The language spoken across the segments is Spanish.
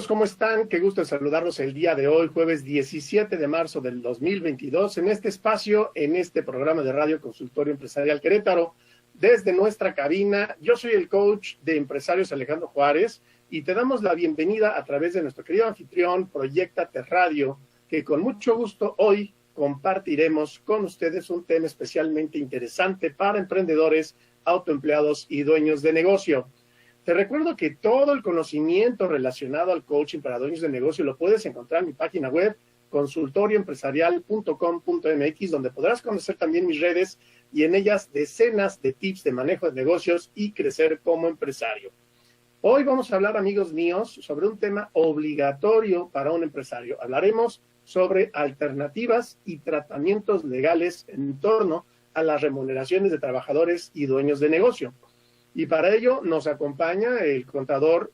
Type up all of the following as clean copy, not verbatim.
amigos? ¿Cómo están? Qué gusto saludarlos el día de hoy, jueves 17 de marzo del 2022, en este espacio, en este programa de Radio Consultorio Empresarial Querétaro, desde nuestra cabina. Yo soy el coach de empresarios Alejandro Juárez y te damos la bienvenida a través de nuestro querido anfitrión Proyectate Radio, que con mucho gusto hoy compartiremos con ustedes un tema especialmente interesante para emprendedores, autoempleados y dueños de negocio. Te recuerdo que todo el conocimiento relacionado al coaching para dueños de negocio lo puedes encontrar en mi página web, consultorioempresarial.com.mx, donde podrás conocer también mis redes y en ellas decenas de tips de manejo de negocios y crecer como empresario. Hoy vamos a hablar, amigos míos, sobre un tema obligatorio para un empresario. Hablaremos sobre alternativas y tratamientos legales en torno a las remuneraciones de trabajadores y dueños de negocio. Y para ello nos acompaña el contador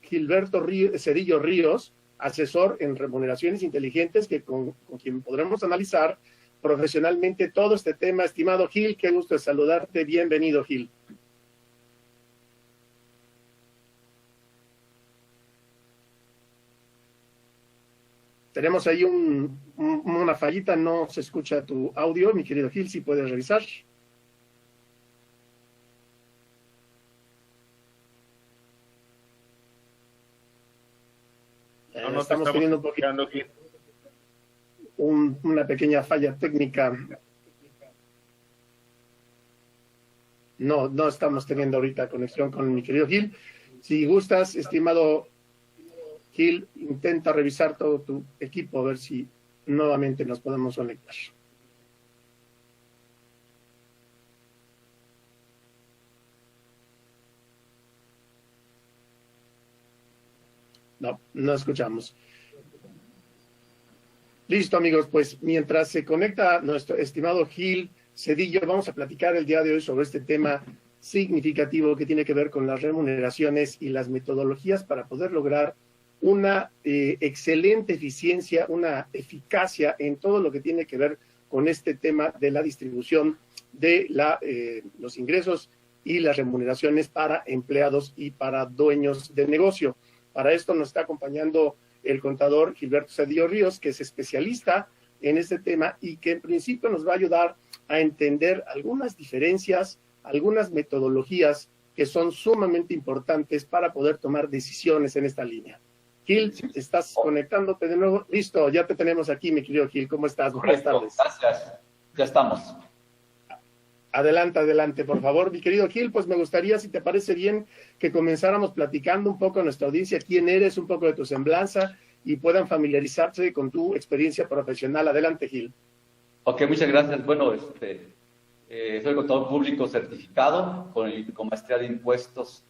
Gilberto Cedillo Ríos, asesor en remuneraciones inteligentes, con quien podremos analizar profesionalmente todo este tema. Estimado Gil, qué gusto de saludarte. Bienvenido, Gil. Tenemos ahí una fallita, no se escucha tu audio, mi querido Gil, si puedes revisar. Estamos teniendo un poquito, una pequeña falla técnica. No estamos teniendo ahorita conexión con mi querido Gil. Si gustas, estimado Gil, intenta revisar todo tu equipo, a ver si nuevamente nos podemos conectar. No escuchamos. Listo, amigos, pues mientras se conecta nuestro estimado Gil Cedillo, vamos a platicar el día de hoy sobre este tema significativo que tiene que ver con las remuneraciones y las metodologías para poder lograr una excelente eficiencia, una eficacia en todo lo que tiene que ver con este tema de la distribución de los ingresos y las remuneraciones para empleados y para dueños de negocio. Para esto nos está acompañando el contador Gilberto Cedillo Ríos, que es especialista en este tema y que en principio nos va a ayudar a entender algunas diferencias, algunas metodologías que son sumamente importantes para poder tomar decisiones en esta línea. Gil, ¿estás conectándote de nuevo? Listo, ya te tenemos aquí, mi querido Gil. ¿Cómo estás? Correcto. Buenas tardes. Gracias. Ya estamos. Adelante, por favor, mi querido Gil. Pues me gustaría, si te parece bien, que comenzáramos platicando un poco a nuestra audiencia quién eres, un poco de tu semblanza y puedan familiarizarse con tu experiencia profesional. Adelante, Gil. Ok, muchas gracias. Bueno, soy contador público certificado con maestría de impuestos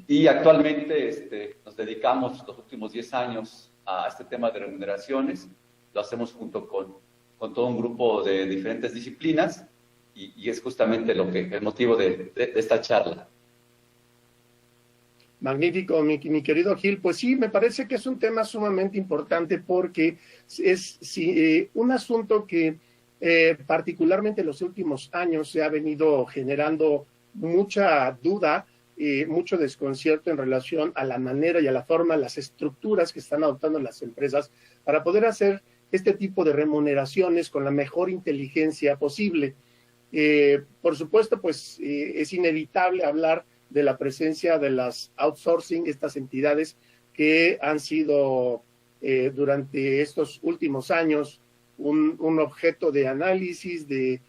y actualmente nos dedicamos los últimos 10 años a este tema de remuneraciones. Lo hacemos junto con todo un grupo de diferentes disciplinas y es justamente el motivo de esta charla. Magnífico, mi querido Gil. Pues sí, me parece que es un tema sumamente importante porque es un asunto que particularmente en los últimos años se ha venido generando mucha duda, mucho desconcierto en relación a la manera y a la forma, las estructuras que están adoptando las empresas para poder hacer este tipo de remuneraciones con la mejor inteligencia posible. Por supuesto, pues es inevitable hablar de la presencia de las outsourcing, estas entidades que han sido durante estos últimos años un objeto de análisis, de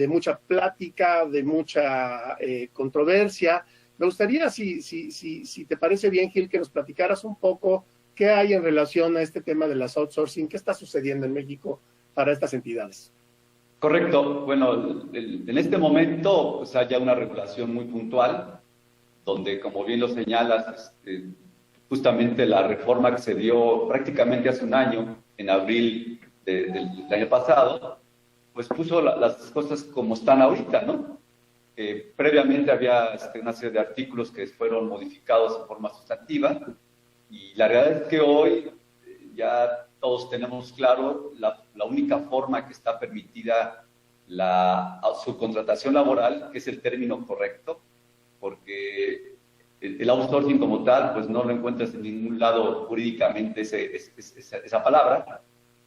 mucha plática, de mucha controversia. Me gustaría, si te parece bien, Gil, que nos platicaras un poco qué hay en relación a este tema de las outsourcing, qué está sucediendo en México para estas entidades. Correcto. Bueno, en este momento pues, hay ya una regulación muy puntual, donde, como bien lo señalas, justamente la reforma que se dio prácticamente hace un año, en abril del año pasado, pues puso las cosas como están ahorita, ¿no? Previamente había una serie de artículos que fueron modificados en forma sustantiva, y la realidad es que hoy ya todos tenemos claro la única forma que está permitida la subcontratación laboral, que es el término correcto, porque el outsourcing como tal, pues no lo encuentras en ningún lado jurídicamente esa palabra.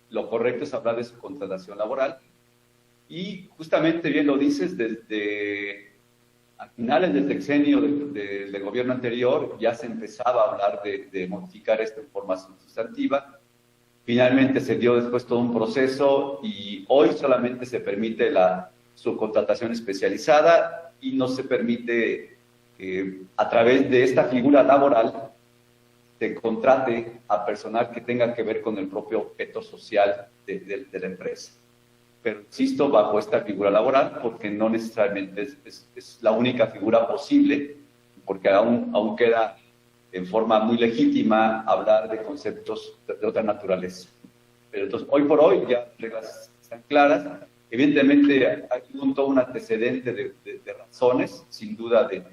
Lo correcto es hablar de subcontratación laboral. Y justamente bien lo dices, desde a finales del sexenio del gobierno anterior ya se empezaba a hablar de modificar esto en forma sustantiva. Finalmente se dio después todo un proceso y hoy solamente se permite la subcontratación especializada y no se permite a través de esta figura laboral se contrate a personal que tenga que ver con el propio objeto social de la empresa. Pero insisto, bajo esta figura laboral, porque no necesariamente es la única figura posible, porque aún queda en forma muy legítima hablar de conceptos de otra naturaleza. Pero entonces, hoy por hoy ya las reglas están claras. Evidentemente, hay todo un antecedente de razones, sin duda de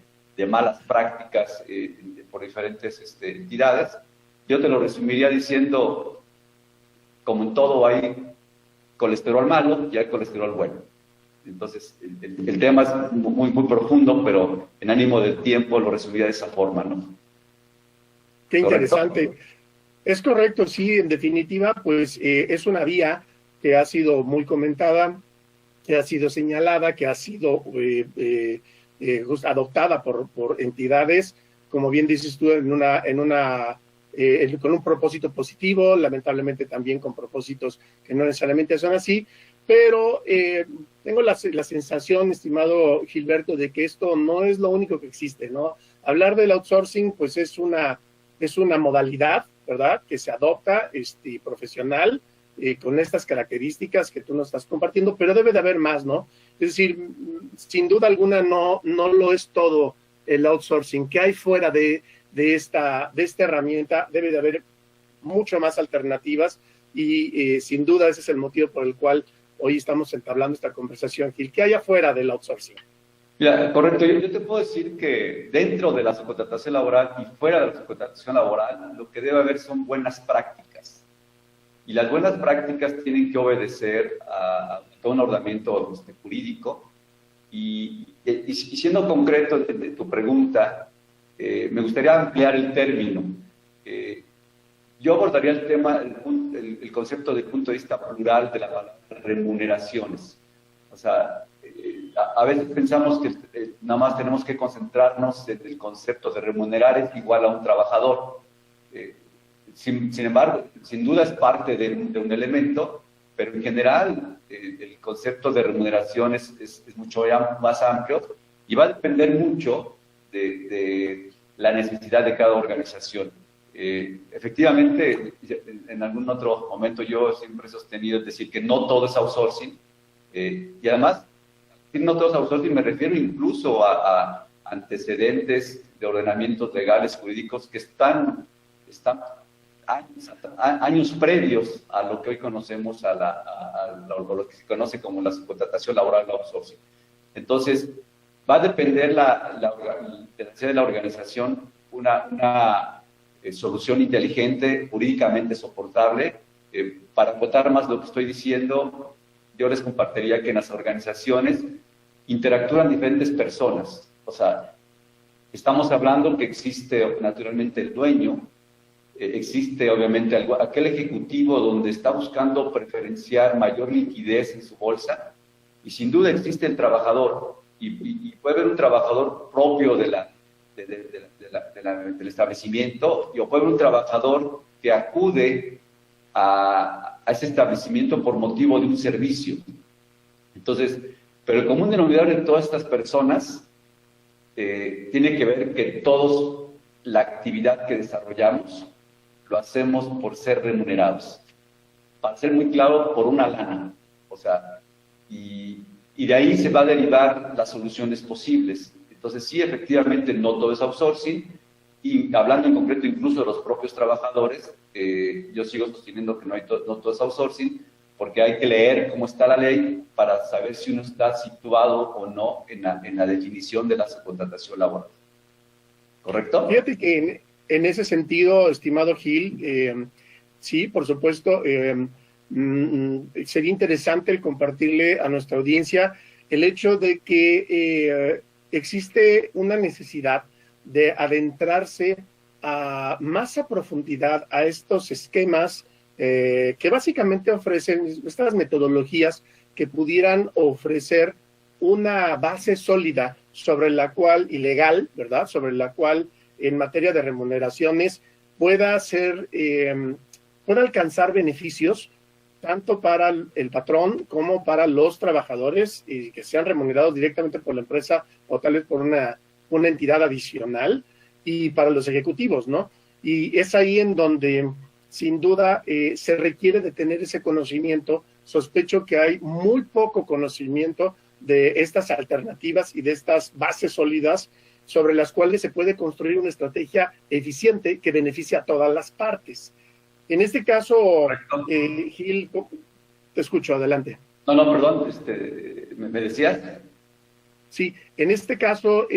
malas prácticas por diferentes entidades. Yo te lo resumiría diciendo, como en todo hay colesterol malo y hay colesterol bueno. Entonces, el tema es muy profundo, pero en ánimo del tiempo lo resumiría de esa forma, ¿no? Qué interesante. ¿Correcto? Es correcto, sí, en definitiva, pues es una vía que ha sido muy comentada, que ha sido señalada, que ha sido adoptada por entidades, como bien dices tú, con un propósito positivo, lamentablemente también con propósitos que no necesariamente son así, pero tengo la sensación, estimado Gilberto, de que esto no es lo único que existe, ¿no? Hablar del outsourcing, pues es una modalidad, ¿verdad?, que se adopta profesional, con estas características que tú nos estás compartiendo, pero debe de haber más, ¿no? Es decir, sin duda alguna no lo es todo el outsourcing. ¿Qué hay fuera de esta herramienta? Debe de haber mucho más alternativas y sin duda ese es el motivo por el cual hoy estamos entablando esta conversación, Gil. ¿Qué hay afuera del outsourcing? Mira, correcto. Yo te puedo decir que dentro de la subcontratación laboral y fuera de la subcontratación laboral, lo que debe haber son buenas prácticas. Y las buenas prácticas tienen que obedecer a todo un ordenamiento jurídico. Y siendo concreto de tu pregunta, me gustaría ampliar el término. Yo abordaría el tema, el concepto desde el punto de vista plural de la palabra remuneraciones. O sea, a veces pensamos que nada más tenemos que concentrarnos en el concepto de remunerar es igual a un trabajador. Sin embargo, sin duda es parte de un elemento, pero en general el concepto de remuneración es mucho más amplio y va a depender mucho de la necesidad de cada organización. Efectivamente, en algún otro momento yo siempre he sostenido, es decir, que no todo es outsourcing, y además, no todo es outsourcing, me refiero incluso a antecedentes de ordenamientos legales, jurídicos que están años previos a lo que hoy conocemos, a lo que se conoce como la subcontratación laboral o outsourcing. Entonces, va a depender de la necesidad de la organización una solución inteligente, jurídicamente soportable. Para acotar más lo que estoy diciendo, yo les compartiría que en las organizaciones interactúan diferentes personas. O sea, estamos hablando que existe naturalmente el dueño, existe obviamente aquel ejecutivo donde está buscando preferenciar mayor liquidez en su bolsa, y sin duda existe el trabajador, y puede haber un trabajador propio del establecimiento, o puede haber un trabajador que acude a ese establecimiento por motivo de un servicio. Entonces, pero el común denominador de todas estas personas tiene que ver que todos la actividad que desarrollamos lo hacemos por ser remunerados. Para ser muy claro, por una lana. O sea, y de ahí se va a derivar las soluciones posibles. Entonces, sí, efectivamente, no todo es outsourcing, y hablando en concreto incluso de los propios trabajadores, yo sigo sosteniendo que no todo es outsourcing, porque hay que leer cómo está la ley para saber si uno está situado o no en la definición de la subcontratación laboral. ¿Correcto? Fíjate que en ese sentido, estimado Gil, sí, por supuesto, sería interesante el compartirle a nuestra audiencia el hecho de que existe una necesidad de adentrarse más a profundidad a estos esquemas que básicamente ofrecen estas metodologías que pudieran ofrecer una base sólida sobre la cual, y legal, ¿verdad? Sobre la cual en materia de remuneraciones pueda alcanzar beneficios tanto para el patrón como para los trabajadores y que sean remunerados directamente por la empresa o tal vez por una entidad adicional y para los ejecutivos, ¿no? Y es ahí en donde sin duda se requiere de tener ese conocimiento. Sospecho que hay muy poco conocimiento de estas alternativas y de estas bases sólidas sobre las cuales se puede construir una estrategia eficiente que beneficie a todas las partes. En este caso, Gil, te escucho, adelante. No, perdón, ¿me decías? Sí, en este caso,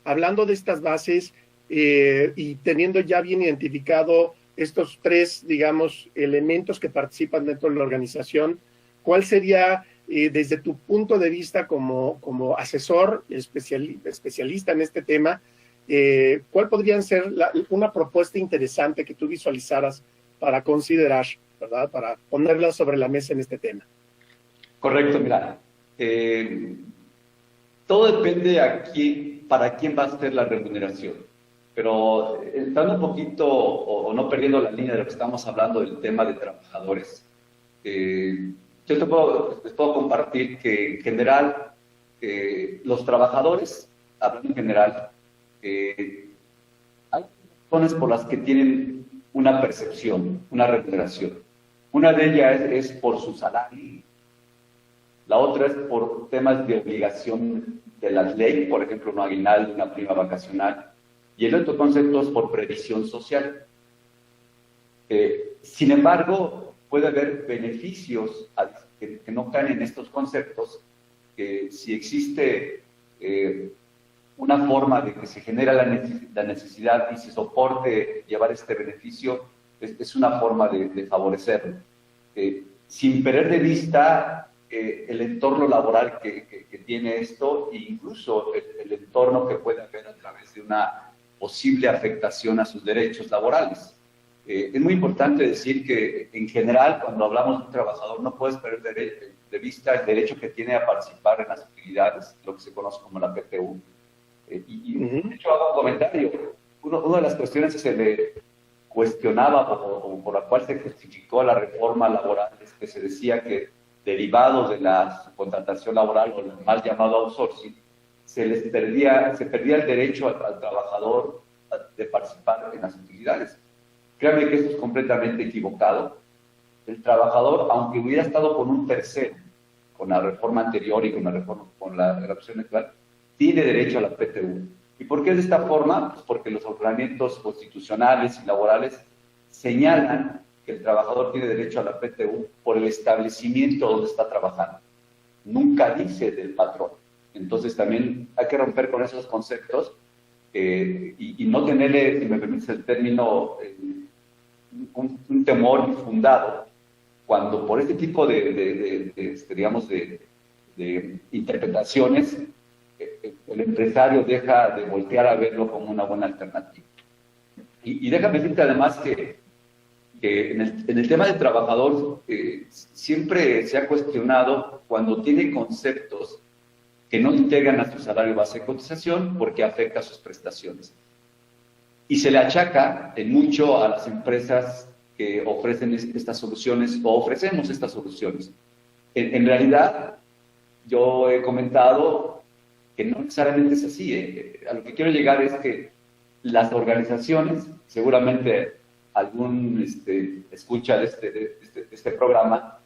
hablando de estas bases y teniendo ya bien identificado estos tres, digamos, elementos que participan dentro de la organización, ¿cuál sería, desde tu punto de vista como asesor especialista en este tema, cuál podría ser una propuesta interesante que tú visualizaras para considerar, ¿verdad? Para ponerla sobre la mesa en este tema. Correcto, mira. Todo depende para quién va a ser la remuneración. Pero entrando un poquito o no perdiendo la línea de lo que estamos hablando del tema de trabajadores, yo les puedo compartir que en general los trabajadores, hablando en general, hay razones por las que tienen una percepción, una remuneración. Una de ellas es por su salario, la otra es por temas de obligación de la ley, por ejemplo, un aguinaldo, una prima vacacional, y el otro concepto es por previsión social. Sin embargo, puede haber beneficios que no caen en estos conceptos, que si existe una forma de que se genera la necesidad y se soporte llevar este beneficio, es una forma de favorecerlo. Sin perder de vista el entorno laboral que tiene esto e incluso el entorno que puede haber a través de una posible afectación a sus derechos laborales. Es muy importante decir que en general cuando hablamos de un trabajador no puedes perder de vista el derecho que tiene a participar en las actividades, lo que se conoce como la PTU. De hecho, hago un comentario. Una de las cuestiones que se le cuestionaba o por la cual se justificó la reforma laboral es que se decía que derivados de la subcontratación laboral o el mal llamado outsourcing, se perdía el derecho al trabajador de participar en las actividades. Créanme que esto es completamente equivocado. El trabajador, aunque hubiera estado con un tercero, con la reforma anterior y con la opción actual, tiene derecho a la PTU. ¿Y por qué es de esta forma? Pues porque los ordenamientos constitucionales y laborales señalan que el trabajador tiene derecho a la PTU por el establecimiento donde está trabajando. Nunca dice del patrón. Entonces también hay que romper con esos conceptos y no tenerle, si me permites el término, un temor infundado cuando por este tipo de interpretaciones el empresario deja de voltear a verlo como una buena alternativa. Y déjame decirte además que en el tema del trabajador siempre se ha cuestionado cuando tiene conceptos que no integran a su salario base de cotización porque afecta a sus prestaciones. Y se le achaca en mucho a las empresas que ofrecen estas soluciones o ofrecemos estas soluciones. En realidad, yo he comentado que no necesariamente es así. A lo que quiero llegar es que las organizaciones, seguramente algún escucha de este programa,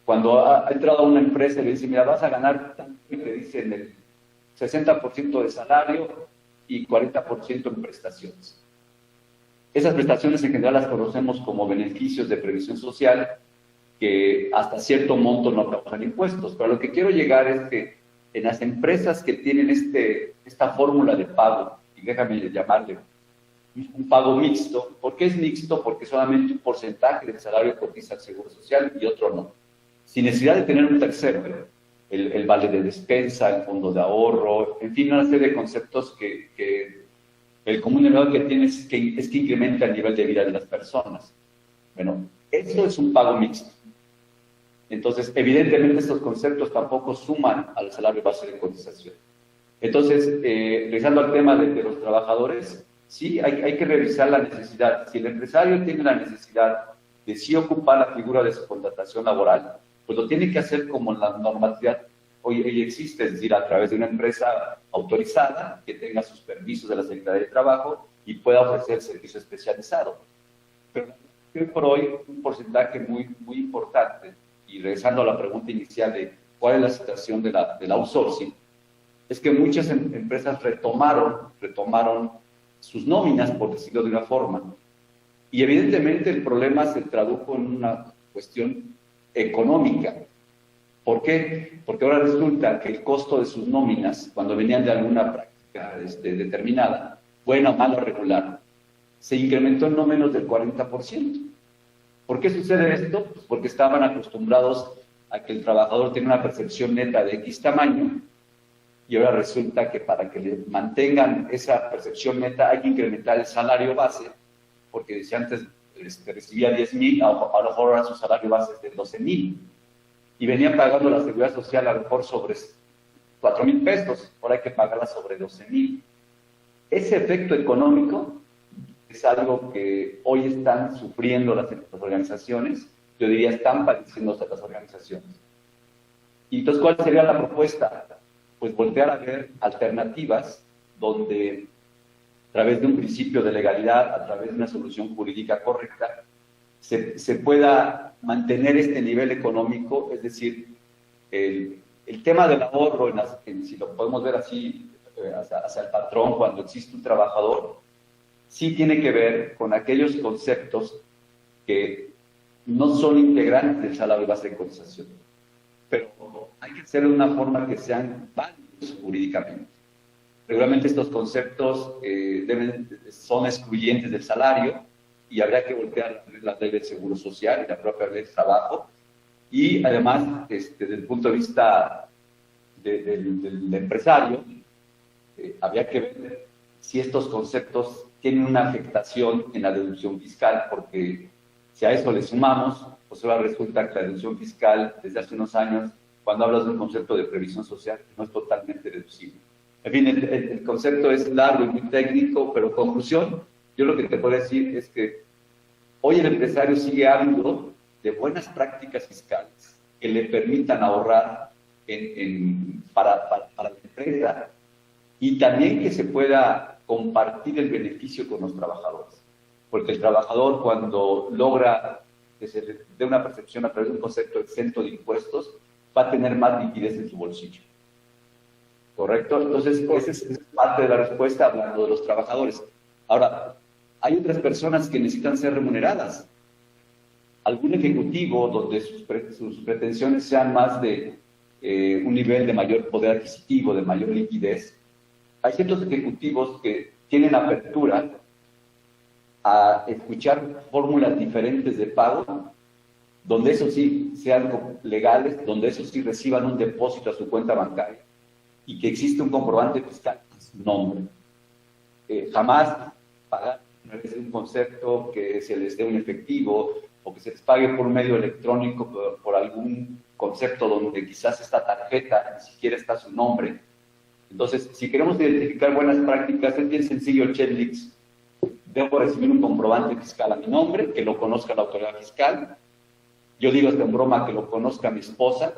cuando ha entrado a una empresa y le dice, mira, vas a ganar tanto, y le dicen el 60% de salario y 40% en prestaciones. Esas prestaciones en general las conocemos como beneficios de previsión social que hasta cierto monto no causan impuestos. Pero lo que quiero llegar es que en las empresas que tienen esta fórmula de pago, y déjame llamarle un pago mixto. ¿Por qué es mixto? Porque solamente un porcentaje del salario cotiza al Seguro Social y otro no. Sin necesidad de tener un tercero, el vale de despensa, el fondo de ahorro, en fin, una serie de conceptos que El común denominador que tiene es que incrementa el nivel de vida de las personas. Bueno, eso es un pago mixto. Entonces, evidentemente estos conceptos tampoco suman al salario base de cotización. Entonces, regresando al tema de los trabajadores, sí, hay que revisar la necesidad. Si el empresario tiene la necesidad de sí ocupar la figura de su contratación laboral, pues lo tiene que hacer como la normatividad hoy existe, es decir, a través de una empresa autorizada que tenga sus permisos de la Secretaría de Trabajo y pueda ofrecer servicio especializado. Pero hoy por hoy, un porcentaje muy importante, y regresando a la pregunta inicial de cuál es la situación del outsourcing, es que muchas empresas retomaron sus nóminas, por decirlo de una forma. Y evidentemente el problema se tradujo en una cuestión económica. ¿Por qué? Porque ahora resulta que el costo de sus nóminas, cuando venían de alguna práctica determinada, buena, mala o regular, se incrementó en no menos del 40%. ¿Por qué sucede esto? Pues porque estaban acostumbrados a que el trabajador tenga una percepción neta de X tamaño, y ahora resulta que para que le mantengan esa percepción neta hay que incrementar el salario base, porque si antes recibía 10,000, a lo mejor ahora su salario base es de 12,000. Y venían pagando la seguridad social a lo mejor sobre 4,000 pesos, ahora hay que pagarla sobre 12,000. Ese efecto económico es algo que hoy están sufriendo las organizaciones, yo diría están padeciendo las organizaciones. Y entonces, ¿cuál sería la propuesta? Pues voltear a ver alternativas donde, a través de un principio de legalidad, a través de una solución jurídica correcta, se pueda mantener este nivel económico, es decir, el tema del ahorro, si lo podemos ver así, hacia el patrón, cuando existe un trabajador, sí tiene que ver con aquellos conceptos que no son integrantes del salario base de cotización, pero hay que hacerlo de una forma que sean válidos jurídicamente. Regularmente estos conceptos son excluyentes del salario, y habría que voltear la ley del Seguro Social y la propia ley del trabajo. Y además, desde el punto de vista del empresario, habría que ver si estos conceptos tienen una afectación en la deducción fiscal, porque si a eso le sumamos, pues ahora resulta que la deducción fiscal, desde hace unos años, cuando hablas de un concepto de previsión social, no es totalmente deducible. En fin, el concepto es largo y muy técnico, pero conclusión, yo lo que te puedo decir es que hoy el empresario sigue hablando de buenas prácticas fiscales que le permitan ahorrar para la empresa, y también que se pueda compartir el beneficio con los trabajadores. Porque el trabajador, cuando logra que se le dé una percepción a través de un concepto exento de impuestos, va a tener más liquidez en su bolsillo. ¿Correcto? Entonces, esa es parte de la respuesta hablando de los trabajadores. Ahora, hay otras personas que necesitan ser remuneradas. Algún ejecutivo donde sus pretensiones sean más de un nivel de mayor poder adquisitivo, de mayor liquidez. Hay ciertos ejecutivos que tienen apertura a escuchar fórmulas diferentes de pago, donde eso sí sean legales, donde eso sí reciban un depósito a su cuenta bancaria y que existe un comprobante fiscal a su nombre. Jamás pagar es un concepto que se les dé un efectivo o que se les pague por un medio electrónico por algún concepto donde quizás esta tarjeta ni siquiera está su nombre. Entonces, si queremos identificar buenas prácticas, es bien sencillo el checklist. Debo recibir un comprobante fiscal a mi nombre, que lo conozca la autoridad fiscal. Yo digo hasta en broma que lo conozca mi esposa,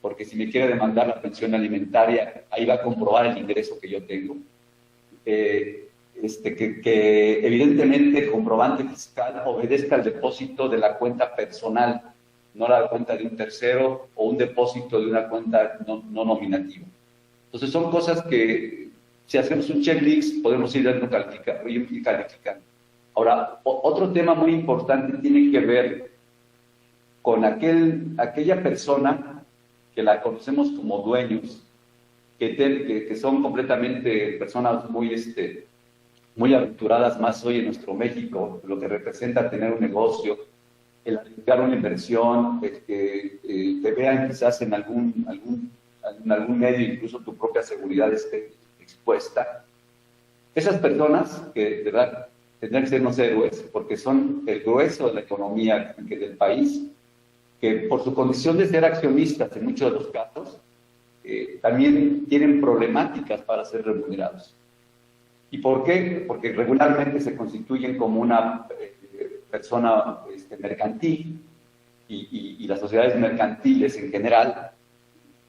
porque si me quiere demandar la pensión alimentaria, ahí va a comprobar el ingreso que yo tengo. Que evidentemente el comprobante fiscal obedezca al depósito de la cuenta personal, no la cuenta de un tercero o un depósito de una cuenta no nominativa. Entonces son cosas que si hacemos un checklist podemos ir calificando. Ahora, otro tema muy importante tiene que ver con aquella persona que la conocemos como dueños, que son completamente personas muy aventuradas más hoy en nuestro México, lo que representa tener un negocio, el arriesgar una inversión, que te vean quizás en algún medio, incluso tu propia seguridad esté expuesta. Esas personas que de verdad tendrán que ser unos héroes, porque son el grueso de la economía del país, que por su condición de ser accionistas en muchos de los casos, también tienen problemáticas para ser remunerados. ¿Y por qué? Porque regularmente se constituyen como una persona mercantil y las sociedades mercantiles en general,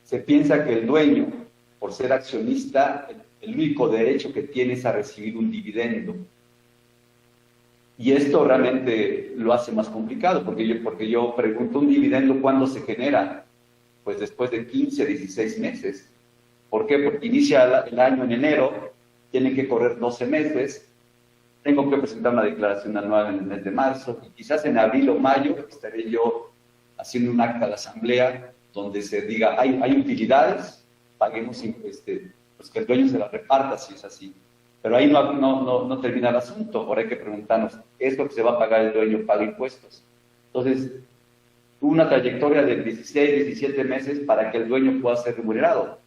se piensa que el dueño, por ser accionista, el único derecho que tiene es a recibir un dividendo. Y esto realmente lo hace más complicado, porque yo pregunto, ¿un dividendo cuándo se genera? Pues después de 15, 16 meses. ¿Por qué? Porque inicia el año en enero, tienen que correr 12 meses, tengo que presentar una declaración anual en el mes de marzo, y quizás en abril o mayo estaré yo haciendo un acta de asamblea donde se diga, hay utilidades, paguemos, pues que el dueño se las reparta si es así. Pero ahí no termina el asunto. Ahora hay que preguntarnos, ¿es lo que se va a pagar el dueño? ¿Paga impuestos? Entonces, una trayectoria de 16, 17 meses para que el dueño pueda ser remunerado.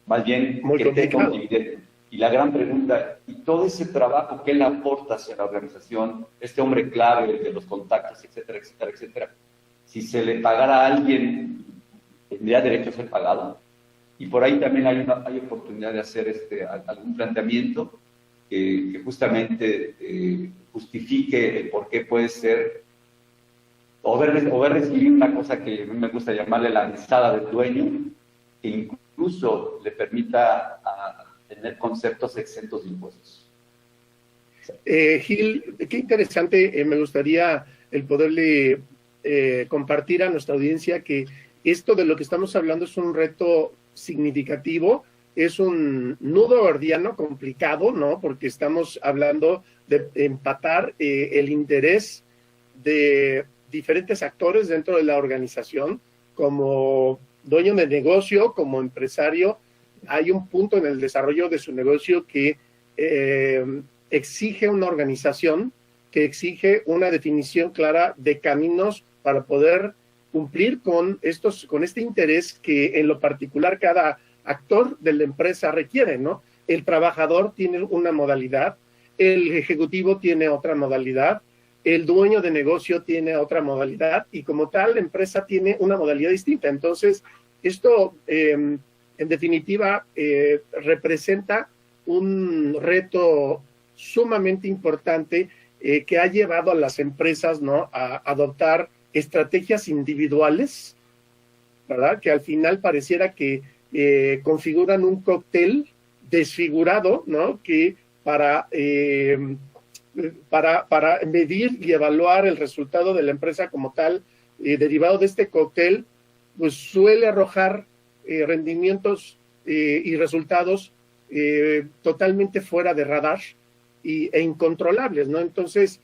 Más bien, que tenga un dividendo. Y la gran pregunta, ¿y todo ese trabajo que él aporta hacia la organización, este hombre clave, el de los contactos, etcétera, etcétera, etcétera, si se le pagara a alguien, ¿tendría derecho a ser pagado? Y por ahí también hay oportunidad de hacer algún planteamiento que justamente justifique el por qué puede ser, o ver recibir una cosa que a mí me gusta llamarle la mesada del dueño, que incluso le permita tener conceptos exentos de impuestos. Gil, qué interesante, me gustaría el poderle compartir a nuestra audiencia que esto de lo que estamos hablando es un reto significativo, es un nudo gordiano complicado, ¿no? Porque estamos hablando de empatar el interés de diferentes actores dentro de la organización, como dueño de negocio, como empresario. Hay un punto en el desarrollo de su negocio que exige una organización, que exige una definición clara de caminos para poder cumplir con este interés que en lo particular cada actor de la empresa requiere, ¿no? El trabajador tiene una modalidad, el ejecutivo tiene otra modalidad, el dueño de negocio tiene otra modalidad y como tal la empresa tiene una modalidad distinta. Entonces, esto en definitiva representa un reto sumamente importante que ha llevado a las empresas, ¿no?, a adoptar estrategias individuales, ¿verdad?, que al final pareciera que configuran un cóctel desfigurado, ¿no?, que para medir y evaluar el resultado de la empresa como tal, derivado de este cóctel, pues suele arrojar rendimientos y resultados totalmente fuera de radar e incontrolables, ¿no? Entonces,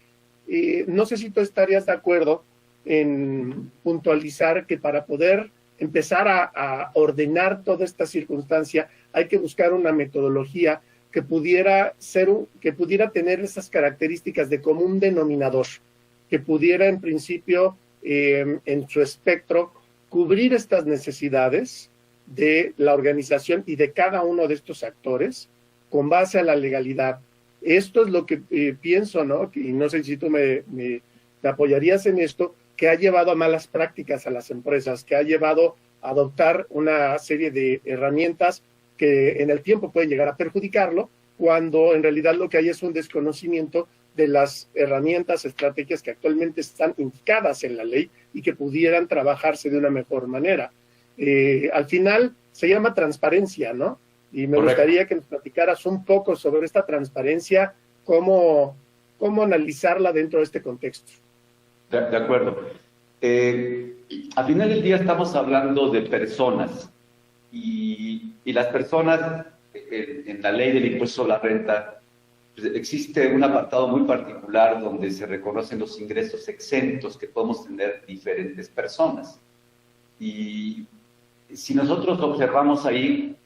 no sé si tú estarías de acuerdo en puntualizar que para poder empezar a ordenar toda esta circunstancia hay que buscar una metodología que pudiera tener esas características de común denominador, que pudiera en principio en su espectro cubrir estas necesidades de la organización y de cada uno de estos actores con base a la legalidad. Esto es lo que pienso, ¿no? Y no sé si tú me apoyarías en esto, que ha llevado a malas prácticas a las empresas, que ha llevado a adoptar una serie de herramientas que en el tiempo pueden llegar a perjudicarlo, cuando en realidad lo que hay es un desconocimiento de las herramientas, estrategias que actualmente están indicadas en la ley y que pudieran trabajarse de una mejor manera. Al final se llama transparencia, ¿no? Y me gustaría que nos platicaras un poco sobre esta transparencia, cómo analizarla dentro de este contexto. De acuerdo. Al final del día estamos hablando de personas y las personas, en la ley del impuesto a la renta, pues existe un apartado muy particular donde se reconocen los ingresos exentos que podemos tener diferentes personas. Y si nosotros observamos ahí,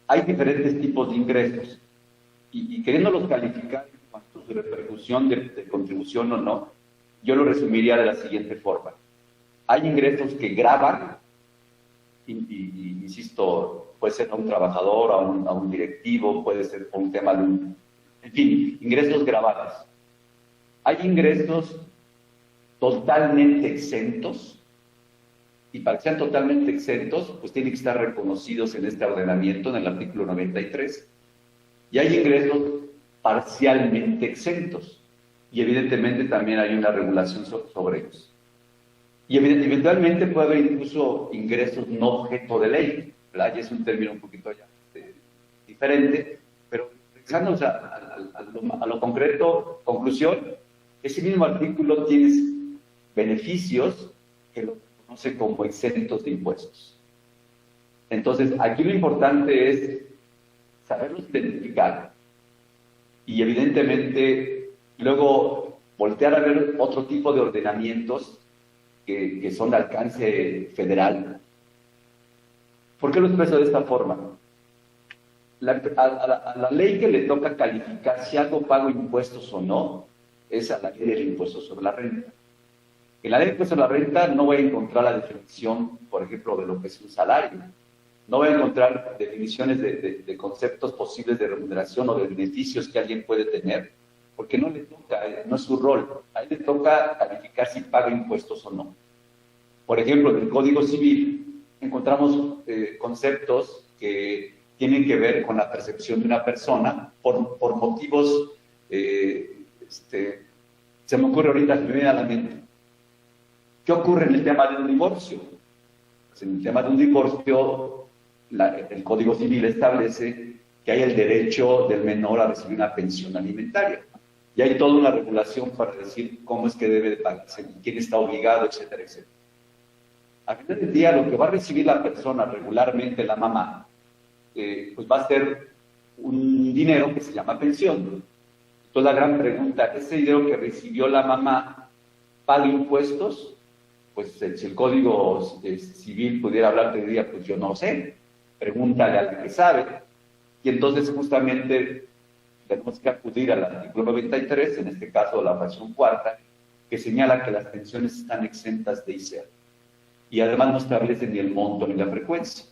hay diferentes tipos de ingresos y queriéndolos calificar en cuanto a su repercusión de contribución o no, yo lo resumiría de la siguiente forma. Hay ingresos que gravan, y insisto, puede ser a un trabajador, a un directivo, puede ser por un tema de en fin, ingresos grabados. Hay ingresos totalmente exentos, y para que sean totalmente exentos, pues tienen que estar reconocidos en este ordenamiento, en el artículo 93. Y hay ingresos parcialmente exentos, y evidentemente también hay una regulación sobre ellos. Y eventualmente puede haber incluso ingresos no objeto de ley, ¿verdad? Y es un término un poquito ya diferente, pero regresando a lo concreto, conclusión, ese mismo artículo tiene beneficios que lo conoce como exentos de impuestos. Entonces, aquí lo importante es saberlos identificar y evidentemente luego voltear a ver otro tipo de ordenamientos que son de alcance federal. ¿Por qué lo expreso de esta forma? A la ley que le toca calificar si algo pago impuestos o no es a la ley del impuesto sobre la renta. En la ley del impuesto sobre la renta no voy a encontrar la definición, por ejemplo, de lo que es un salario. No voy a encontrar definiciones de conceptos posibles de remuneración o de beneficios que alguien puede tener, porque no le toca, no es su rol. A él le toca calificar si paga impuestos o no. Por ejemplo, en el Código Civil encontramos conceptos que tienen que ver con la percepción de una persona por motivos, se me ocurre ahorita, se me viene a la mente. ¿Qué ocurre en el tema de un divorcio? Pues en el tema de un divorcio, el Código Civil establece que hay el derecho del menor a recibir una pensión alimentaria. Y hay toda una regulación para decir cómo es que debe de pagarse, quién está obligado, etcétera, etcétera. Al final del día, lo que va a recibir la persona regularmente, la mamá, pues va a ser un dinero que se llama pensión. Entonces la gran pregunta, ¿ese dinero que recibió la mamá paga impuestos? Pues si el Código Civil pudiera hablar, te diría, pues yo no sé, pregúntale al que sabe. Y entonces justamente tenemos que acudir al artículo 93, en este caso la fracción cuarta, que señala que las pensiones están exentas de ISER. Y además no establece ni el monto ni la frecuencia.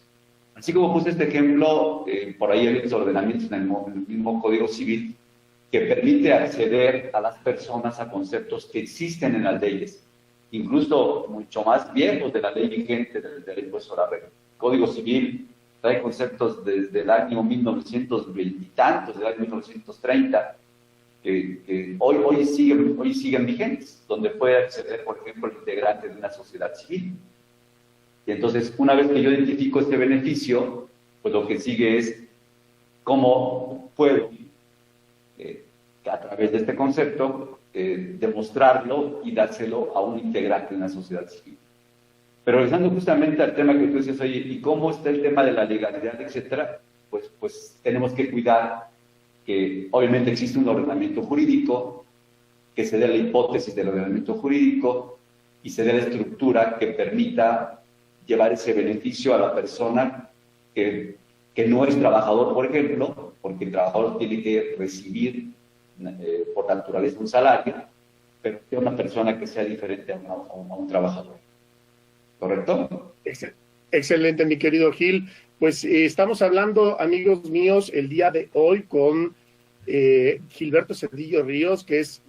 Así como puse este ejemplo, por ahí hay ordenamientos en el mismo Código Civil que permite acceder a las personas a conceptos que existen en las leyes, incluso mucho más viejos de la ley vigente del impuesto a la renta. El Código Civil trae conceptos desde el año 1920 y tantos, del año 1930, que hoy siguen vigentes, donde puede acceder, por ejemplo, el integrante de una sociedad civil. Y entonces, una vez que yo identifico este beneficio, pues lo que sigue es cómo puedo, a través de este concepto, demostrarlo y dárselo a un integrante de una sociedad civil. Pero regresando justamente al tema que tú decías, oye, ¿y cómo está el tema de la legalidad, etcétera? Pues tenemos que cuidar que obviamente existe un ordenamiento jurídico, que se dé la hipótesis del ordenamiento jurídico y se dé la estructura que permita llevar ese beneficio a la persona que no es trabajador, por ejemplo, porque el trabajador tiene que recibir por naturaleza un salario, pero que una persona que sea diferente a un trabajador. ¿Correcto? Excelente, mi querido Gil. Pues estamos hablando, amigos míos, el día de hoy con Gilberto Cedillo Ríos, que es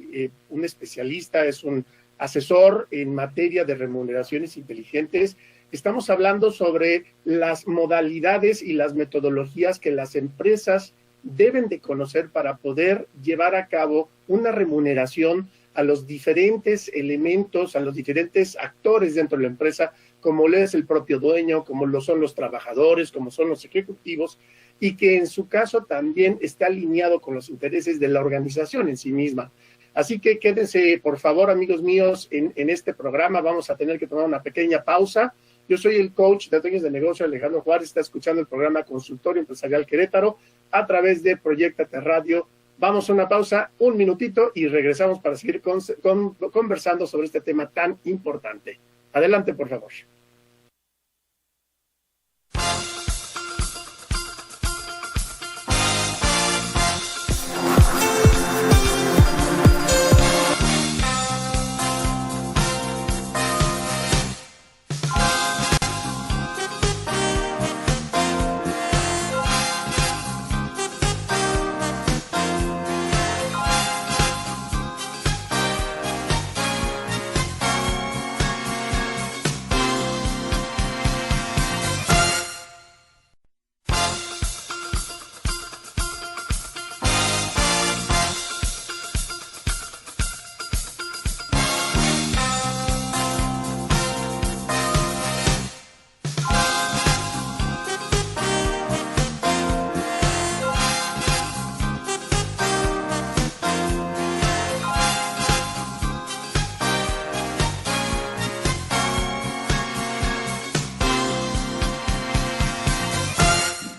un especialista, es un asesor en materia de remuneraciones inteligentes. Estamos hablando sobre las modalidades y las metodologías que las empresas deben de conocer para poder llevar a cabo una remuneración a los diferentes elementos, a los diferentes actores dentro de la empresa, como lo es el propio dueño, como lo son los trabajadores, como son los ejecutivos, y que en su caso también está alineado con los intereses de la organización en sí misma. Así que quédense, por favor, amigos míos, en este programa. Vamos a tener que tomar una pequeña pausa. Yo soy el coach de dueños de negocio, Alejandro Juárez. Está escuchando el programa Consultorio Empresarial Querétaro a través de Proyectate Radio. Vamos a una pausa, un minutito, y regresamos para seguir conversando sobre este tema tan importante. Adelante, por favor.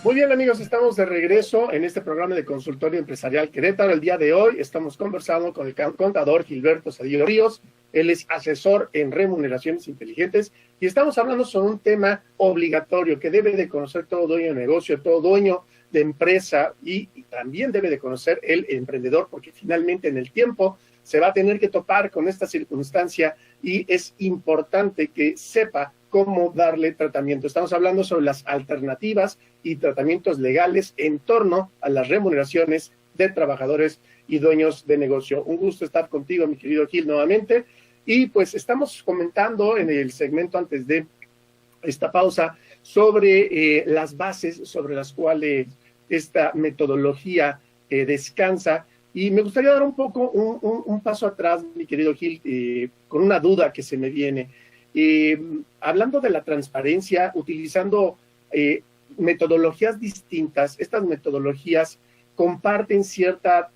Muy bien, amigos, estamos de regreso en este programa de Consultorio Empresarial Querétaro. El día de hoy estamos conversando con el contador Gilberto Cedillo Ríos. Él es asesor en remuneraciones inteligentes y estamos hablando sobre un tema obligatorio que debe de conocer todo dueño de negocio, todo dueño de empresa y también debe de conocer el emprendedor, porque finalmente en el tiempo se va a tener que topar con esta circunstancia y es importante que sepa cómo darle tratamiento. Estamos hablando sobre las alternativas y tratamientos legales en torno a las remuneraciones de trabajadores y dueños de negocio. Un gusto estar contigo, mi querido Gil, nuevamente. Y pues estamos comentando en el segmento antes de esta pausa sobre las bases sobre las cuales esta metodología descansa. Y me gustaría dar un poco un paso atrás, mi querido Gil, con una duda que se me viene. Hablando de la transparencia, utilizando metodologías distintas, estas metodologías comparten cierta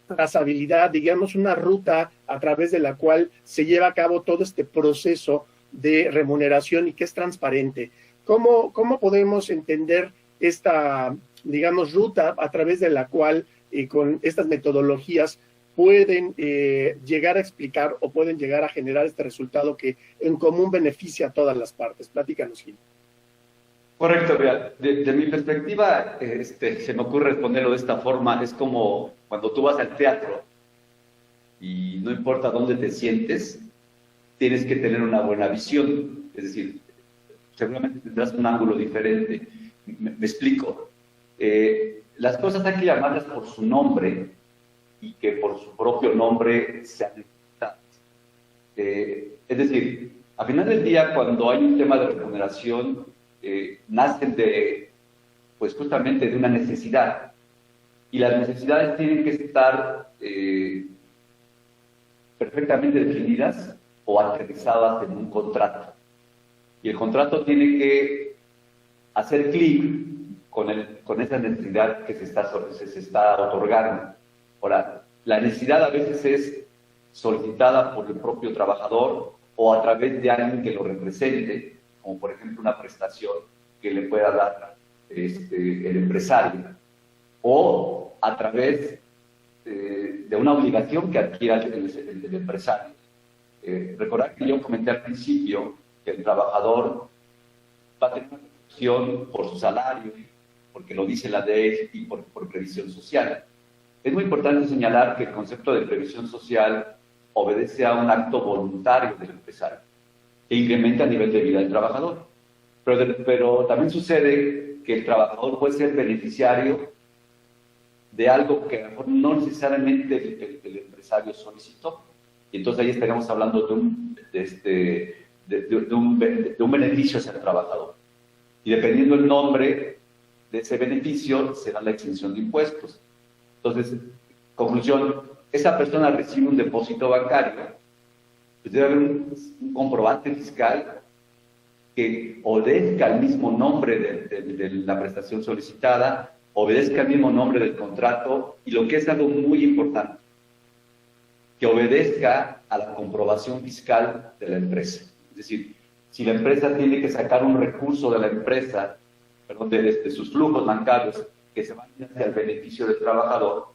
trazabilidad, digamos, una ruta a través de la cual se lleva a cabo todo este proceso de remuneración y que es transparente. ¿Cómo podemos entender esta, digamos, ruta a través de la cual con estas metodologías pueden llegar a explicar o pueden llegar a generar este resultado que en común beneficia a todas las partes? Platícanos, Gil. Correcto, mira, de mi perspectiva, se me ocurre responderlo de esta forma. Es como cuando tú vas al teatro y no importa dónde te sientes, tienes que tener una buena visión. Es decir, seguramente tendrás un ángulo diferente. Me explico. Las cosas hay que llamarlas por su nombre y que por su propio nombre sean importantes. Es decir, al final del día, cuando hay un tema de remuneración, nacen pues justamente de una necesidad. Y las necesidades tienen que estar perfectamente definidas o aterrizadas en un contrato. Y el contrato tiene que hacer clic con esa necesidad que se está otorgando. Ahora, la necesidad a veces es solicitada por el propio trabajador o a través de alguien que lo represente, como por ejemplo una prestación que le pueda dar el empresario, o a través de una obligación que adquiera el empresario. Recordar que yo comenté al principio que el trabajador va a tener una protección por su salario, porque lo dice la ley, y por previsión social. Es muy importante señalar que el concepto de previsión social obedece a un acto voluntario del empresario que incrementa el nivel de vida del trabajador. Pero también sucede que el trabajador puede ser beneficiario de algo que a lo mejor no necesariamente el empresario solicitó. Y entonces ahí estaríamos hablando de un beneficio hacia el trabajador. Y dependiendo del nombre de ese beneficio, será la exención de impuestos. Entonces, conclusión, esa persona recibe un depósito bancario, pues debe haber un comprobante fiscal que obedezca al mismo nombre de la prestación solicitada, obedezca al mismo nombre del contrato y lo que es algo muy importante, que obedezca a la comprobación fiscal de la empresa. Es decir, si la empresa tiene que sacar un recurso de la empresa, perdón, de sus flujos bancarios que se van hacia el beneficio del trabajador,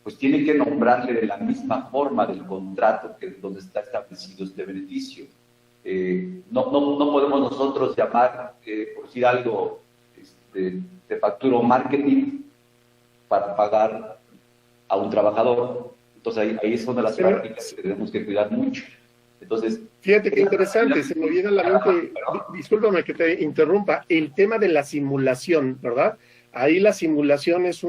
pues tiene que nombrarle de la misma forma del contrato que donde está establecido este beneficio. No podemos nosotros llamar, por decir algo, de facturo marketing para pagar a un trabajador. Entonces ahí son de las prácticas que tenemos que cuidar mucho. Entonces, fíjate qué interesante, se me viene a la mente, discúlpame que te interrumpa, el tema de la simulación, ¿verdad? Ahí la simulación es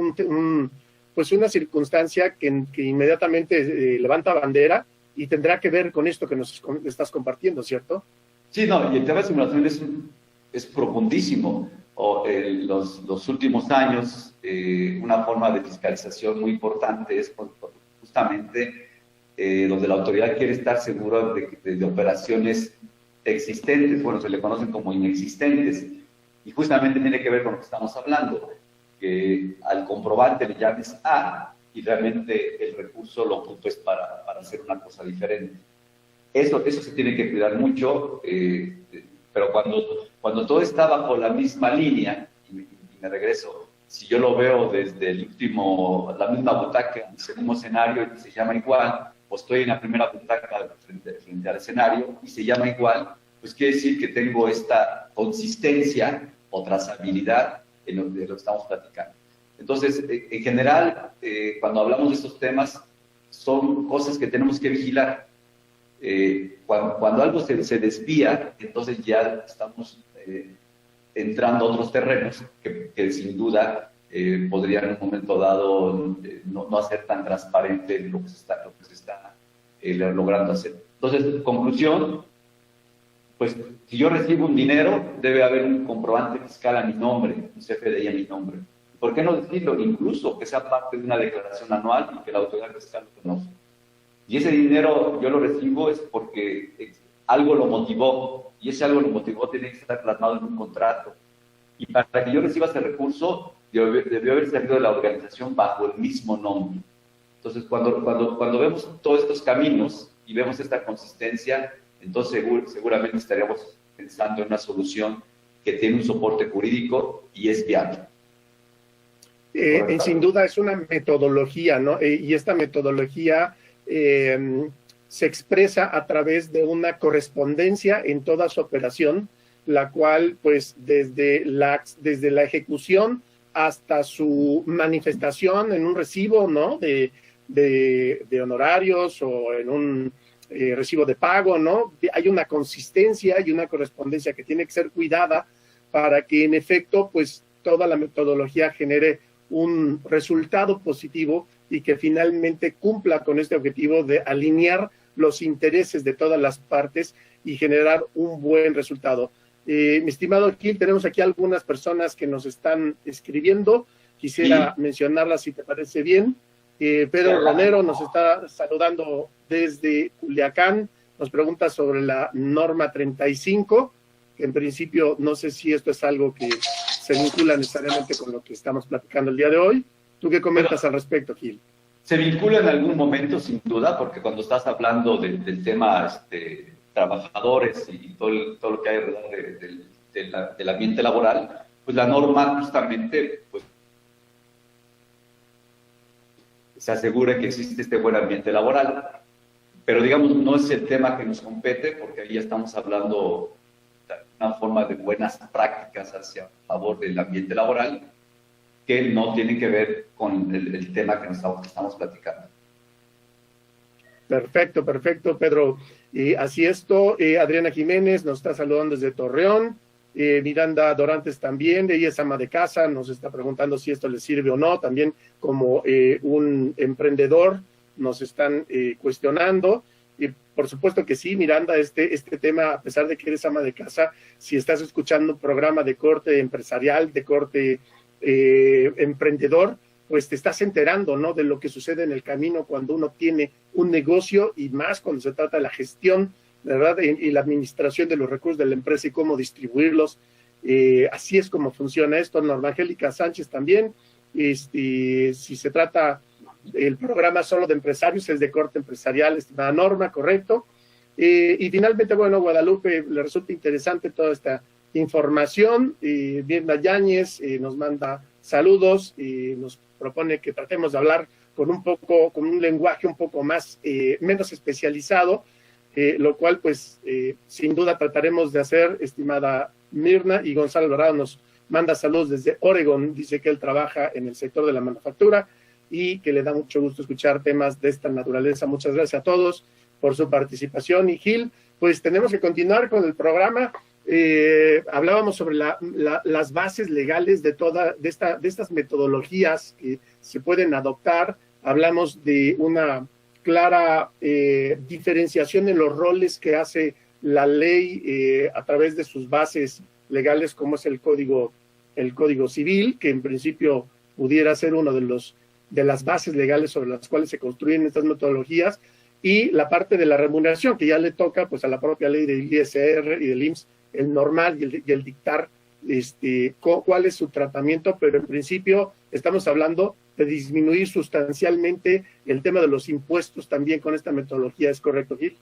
pues una circunstancia que inmediatamente levanta bandera y tendrá que ver con esto que nos estás compartiendo, ¿cierto? Sí, no, y el tema de simulación es profundísimo. Los últimos años, una forma de fiscalización muy importante es justamente donde la autoridad quiere estar segura de operaciones existentes, bueno, se le conocen como inexistentes, y justamente tiene que ver con lo que estamos hablando, que al comprobante le llames A y realmente el recurso lo ocupes para hacer una cosa diferente. Eso se tiene que cuidar mucho, pero cuando todo está bajo la misma línea, y me regreso, si yo lo veo desde la misma butaca, el mismo escenario y se llama igual, o estoy en la primera butaca frente al escenario y se llama igual, pues quiere decir que tengo esta consistencia o trazabilidad de lo que estamos platicando. Entonces, en general, cuando hablamos de estos temas, son cosas que tenemos que vigilar. Cuando algo se desvía, entonces ya estamos entrando a otros terrenos que sin duda podrían en un momento dado no hacer tan transparente lo que se está logrando hacer. Entonces, conclusión, pues si yo recibo un dinero, debe haber un comprobante fiscal a mi nombre, un CFDI a mi nombre. ¿Por qué no decirlo? Incluso que sea parte de una declaración anual y que la autoridad fiscal lo conozca. Y ese dinero yo lo recibo es porque algo lo motivó, y ese algo lo motivó tiene que estar plasmado en un contrato. Y para que yo reciba ese recurso, debió haber salido de la organización bajo el mismo nombre. Entonces, cuando vemos todos estos caminos y vemos esta consistencia, entonces seguramente estaríamos pensando en una solución que tiene un soporte jurídico y es viable. Sin duda es una metodología, ¿no? Y esta metodología se expresa a través de una correspondencia en toda su operación, la cual, pues, desde la ejecución hasta su manifestación en un recibo, ¿no? De honorarios o en un recibo de pago, ¿no? Hay una consistencia y una correspondencia que tiene que ser cuidada para que, en efecto, pues, toda la metodología genere un resultado positivo y que finalmente cumpla con este objetivo de alinear los intereses de todas las partes y generar un buen resultado. Mi estimado Gil, tenemos aquí algunas personas que nos están escribiendo. Quisiera mencionarlas si te parece bien. Pedro Romero nos está saludando desde Culiacán. Nos pregunta sobre la norma 35, que en principio no sé si esto es algo que se vincula necesariamente con lo que estamos platicando el día de hoy. ¿Tú qué comentas al respecto, Gil? Se vincula en algún momento, sin duda, porque cuando estás hablando del tema trabajadores y todo lo que hay alrededor del ambiente laboral, pues la norma justamente pues, se asegura que existe este buen ambiente laboral. Pero digamos, no es el tema que nos compete, porque ahí ya estamos hablando de una forma de buenas prácticas hacia favor del ambiente laboral, que no tienen que ver con el tema que estamos platicando. Perfecto, Pedro. Así esto, Adriana Jiménez nos está saludando desde Torreón, Miranda Dorantes también, ella es ama de casa, nos está preguntando si esto le sirve o no, también como un emprendedor nos están cuestionando. Y por supuesto que sí, Miranda, este tema, a pesar de que eres ama de casa, si estás escuchando un programa de corte empresarial, de corte emprendedor, pues te estás enterando, ¿no? De lo que sucede en el camino cuando uno tiene un negocio y más cuando se trata de la gestión, ¿verdad? Y la administración de los recursos de la empresa y cómo distribuirlos. Así es como funciona esto. Norma Angélica Sánchez también. Si se trata el programa solo de empresarios, es de corte empresarial, estimada Norma, correcto. Y finalmente, bueno, Guadalupe, le resulta interesante toda esta información. Mirna Yáñez nos manda saludos y nos propone que tratemos de hablar con un lenguaje un poco más, menos especializado, lo cual, pues, sin duda trataremos de hacer, estimada Mirna. Y Gonzalo Alvarado nos manda saludos desde Oregon, dice que él trabaja en el sector de la manufactura y que le da mucho gusto escuchar temas de esta naturaleza. Muchas gracias a todos por su participación. Y Gil, pues tenemos que continuar con el programa. Hablábamos sobre las bases legales de estas metodologías que se pueden adoptar. Hablamos de una clara diferenciación en los roles que hace la ley a través de sus bases legales, como es el Código Civil, que en principio pudiera ser uno de las bases legales sobre las cuales se construyen estas metodologías, y la parte de la remuneración, que ya le toca pues a la propia ley del ISR y del IMSS, el normal y el dictar cuál es su tratamiento, pero en principio estamos hablando de disminuir sustancialmente el tema de los impuestos también con esta metodología. ¿Es correcto, Gil?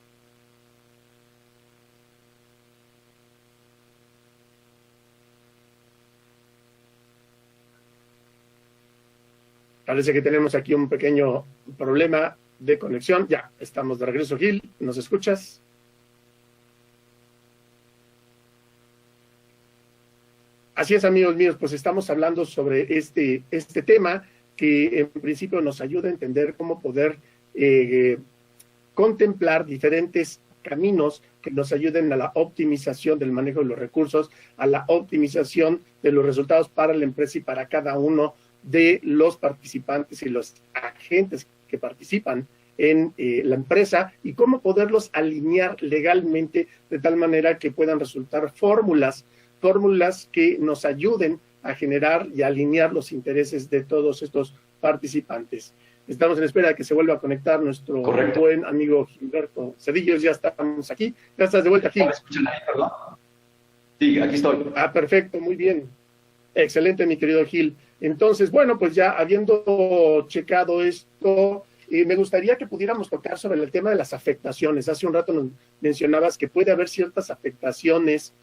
Parece que tenemos aquí un pequeño problema de conexión. Ya, estamos de regreso, Gil. ¿Nos escuchas? Así es, amigos míos, pues estamos hablando sobre este tema que en principio nos ayuda a entender cómo poder contemplar diferentes caminos que nos ayuden a la optimización del manejo de los recursos, a la optimización de los resultados para la empresa y para cada uno de los participantes y los agentes que participan en la empresa, y cómo poderlos alinear legalmente de tal manera que puedan resultar fórmulas que nos ayuden a generar y alinear los intereses de todos estos participantes. Estamos en espera de que se vuelva a conectar nuestro buen amigo Gilberto Cedillos. Ya estamos aquí. Ya estás de vuelta aquí. ¿Me escuchan ahí, perdón? Sí, aquí estoy. Perfecto, muy bien. Excelente, mi querido Gil. Entonces, bueno, pues ya habiendo checado esto, me gustaría que pudiéramos tocar sobre el tema de las afectaciones. Hace un rato nos mencionabas que puede haber ciertas afectaciones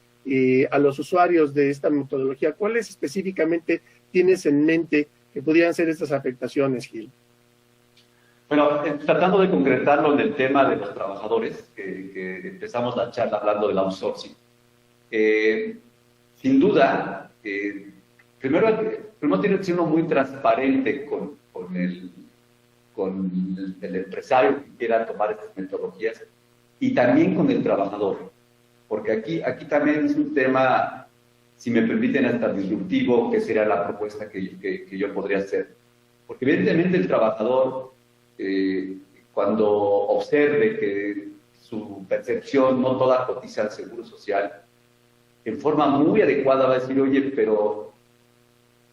a los usuarios de esta metodología. ¿Cuáles específicamente tienes en mente que pudieran ser estas afectaciones, Gil? Bueno, tratando de concretarlo en el tema de los trabajadores, que empezamos la charla hablando del outsourcing. Sin duda, primero tiene que ser uno muy transparente con el empresario que quiera tomar estas metodologías, y también con el trabajador. Porque aquí también es un tema, si me permiten, hasta disruptivo, que sería la propuesta que yo podría hacer. Porque evidentemente el trabajador, cuando observe que su percepción no toda cotiza al Seguro Social, en forma muy adecuada va a decir, oye, pero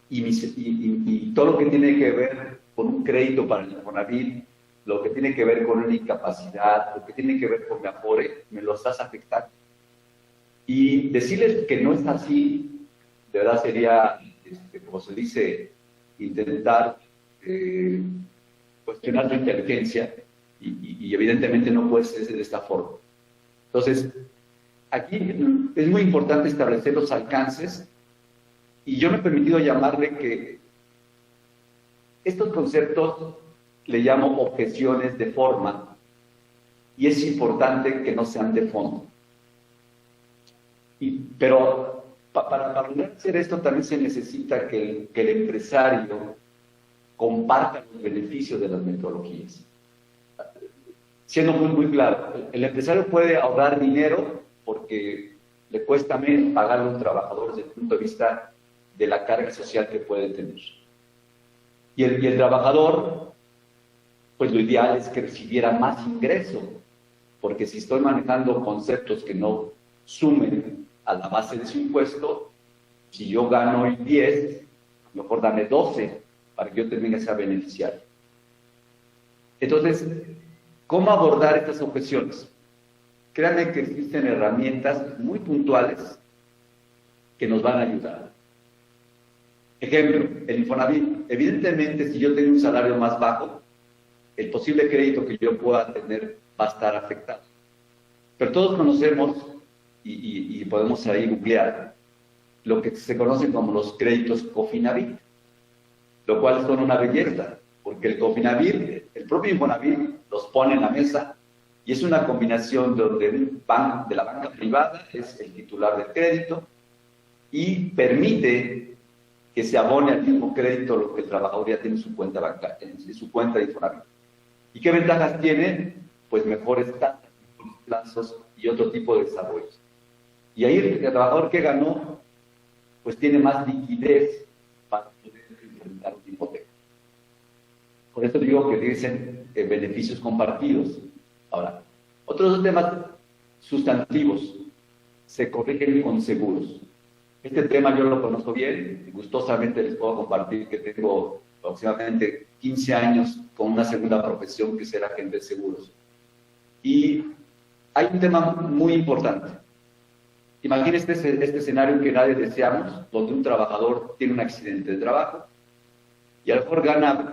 y todo lo que tiene que ver con un crédito para el Infonavit, lo que tiene que ver con una incapacidad, lo que tiene que ver con mi Afore, me lo estás afectando. Y decirles que no es así, de verdad sería, como se dice, intentar cuestionar su inteligencia, y evidentemente no puede ser de esta forma. Entonces, aquí es muy importante establecer los alcances, y yo me he permitido llamarle que estos conceptos le llamo objeciones de forma, y es importante que no sean de fondo. Pero para lograr hacer esto también se necesita que el empresario comparta los beneficios de las metodologías. Siendo muy claro, el empresario puede ahorrar dinero porque le cuesta menos pagarle a un trabajador desde el punto de vista de la carga social que puede tener. Y el trabajador, pues lo ideal es que recibiera más ingreso, porque si estoy manejando conceptos que no sumen a la base de su impuesto, si yo gano hoy 10, mejor dame 12 para que yo también sea beneficiario. Entonces, ¿cómo abordar estas objeciones? Créanme que existen herramientas muy puntuales que nos van a ayudar. Ejemplo, el Infonavit. Evidentemente, si yo tengo un salario más bajo, el posible crédito que yo pueda tener va a estar afectado. Pero todos conocemos, y podemos ahí googlear, lo que se conocen como los créditos Cofinavit, lo cual son una belleza, porque el Cofinavit, el propio Infonavit, los pone en la mesa, y es una combinación donde un banco de la banca privada es el titular del crédito, y permite que se abone al mismo crédito lo que el trabajador ya tiene en su cuenta bancaria, en su cuenta de Infonavit. ¿Y qué ventajas tiene? Pues mejores tasas, plazos y otro tipo de desarrollos. Y ahí el trabajador que ganó, pues tiene más liquidez para poder enfrentar una hipoteca. Por eso digo que dicen beneficios compartidos. Ahora, otros temas sustantivos se corrigen con seguros. Este tema yo lo conozco bien, gustosamente les puedo compartir que tengo aproximadamente 15 años con una segunda profesión que es ser agente de seguros. Y hay un tema muy importante. Imagínense este escenario que nadie deseamos, donde un trabajador tiene un accidente de trabajo y a lo mejor gana,